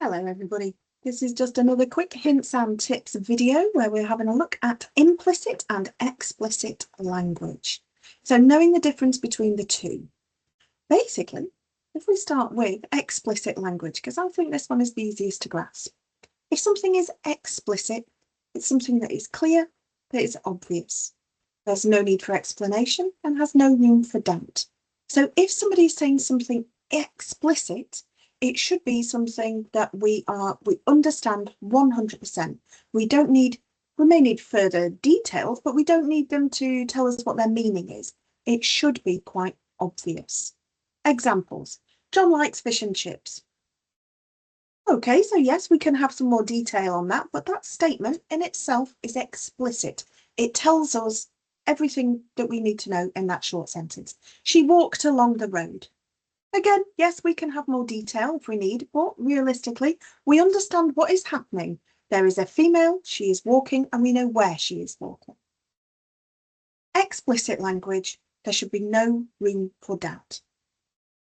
Hello everybody, this is just another quick hints and tips video where we're having a look at implicit and explicit language. So knowing the difference between the two. Basically, if we start with explicit language, because I think this one is the easiest to grasp. If something is explicit, it's something that is clear, that is obvious. There's no need for explanation and has no room for doubt. So if somebody is saying something explicit, it should be something that we understand 100%. We may need further details, but we don't need them to tell us what their meaning is. It should be quite obvious. Examples. John likes fish and chips. Okay, so yes, we can have some more detail on that, but that statement in itself is explicit. It tells us everything that we need to know in that short sentence. She walked along the road. Again, yes, we can have more detail if we need, but realistically, we understand what is happening. There is a female, she is walking, and we know where she is walking. Explicit language, there should be no room for doubt.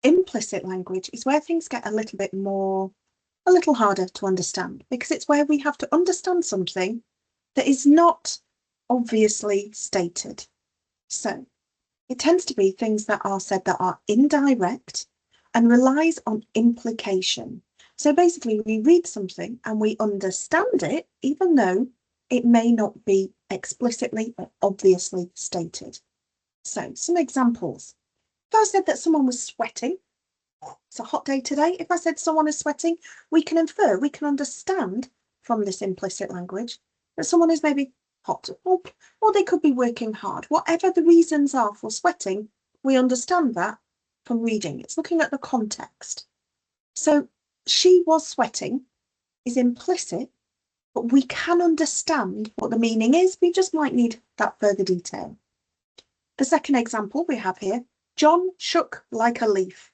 Implicit language is where things get a little harder to understand, because it's where we have to understand something that is not obviously stated. So it tends to be things that are said that are indirect and relies on implication. So basically we read something and we understand it, even though it may not be explicitly or obviously stated. So some examples. If I said that someone was sweating, it's a hot day today. If I said someone is sweating, we can infer, we can understand from this implicit language that someone is maybe hot or they could be working hard. Whatever the reasons are for sweating, we understand that from reading. It's looking at the context. So she was sweating is implicit, but we can understand what the meaning is. We just might need that further detail. The second example we have here, John shook like a leaf.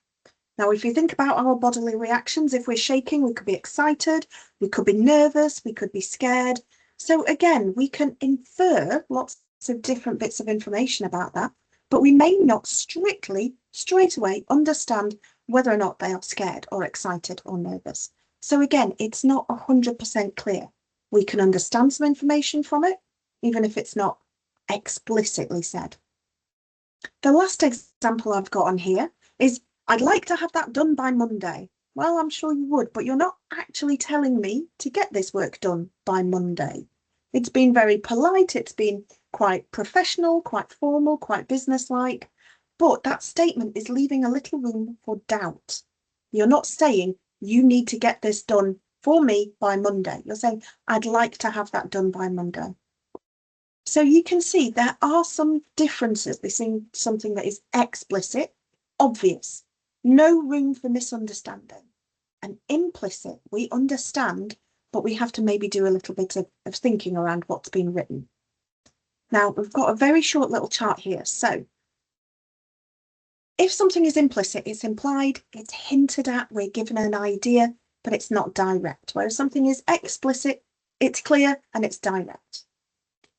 Now, if you think about our bodily reactions, if we're shaking, we could be excited, we could be nervous, we could be scared. So again, we can infer lots of different bits of information about that, but we may not strictly, straight away, understand whether or not they are scared or excited or nervous. So again, it's not 100% clear. We can understand some information from it, even if it's not explicitly said. The last example I've got on here is, I'd like to have that done by Monday. Well, I'm sure you would, but you're not actually telling me to get this work done by Monday. It's been very polite, it's been quite professional, quite formal, quite businesslike, but that statement is leaving a little room for doubt. You're not saying you need to get this done for me by Monday. You're saying, I'd like to have that done by Monday. So you can see there are some differences between something that is explicit, obvious, no room for misunderstanding. And implicit, we understand, but we have to maybe do a little bit of thinking around what's been written. Now, we've got a very short little chart here. So if something is implicit, it's implied, it's hinted at, we're given an idea, but it's not direct. Whereas something is explicit, it's clear and it's direct.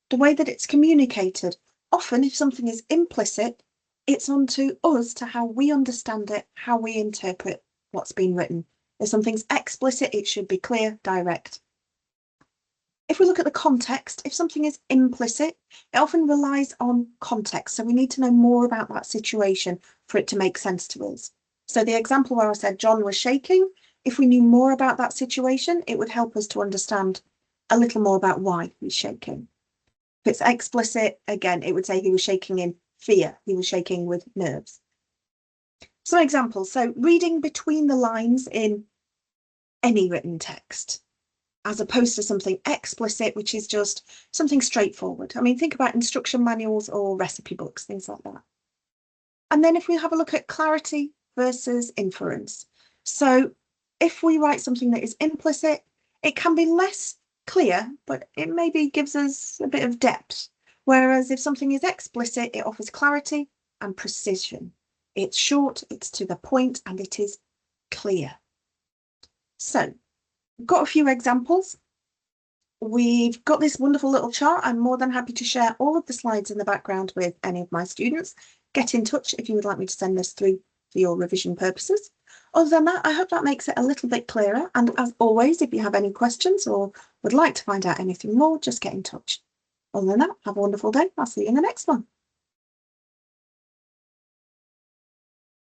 The way that it's communicated, often if something is implicit, it's on to us to how we understand it, how we interpret what's been written. If something's explicit, it should be clear, direct. If we look at the context, if something is implicit, it often relies on context. So we need to know more about that situation for it to make sense to us. So the example where I said John was shaking, if we knew more about that situation, it would help us to understand a little more about why he's shaking. If it's explicit, again, it would say he was shaking in fear. He was shaking with nerves. Some examples. So reading between the lines in any written text, as opposed to something explicit, which is just something straightforward. I mean, think about instruction manuals or recipe books, things like that. And then if we have a look at clarity versus inference. So if we write something that is implicit, it can be less clear, but it maybe gives us a bit of depth. Whereas if something is explicit, it offers clarity and precision. It's short, it's to the point, and it is clear. So we've got a few examples. We've got this wonderful little chart. I'm more than happy to share all of the slides in the background with any of my students. Get in touch if you would like me to send this through for your revision purposes. Other than that, I hope that makes it a little bit clearer. And as always, if you have any questions or would like to find out anything more, just get in touch. Other than that, have a wonderful day. I'll see you in the next one.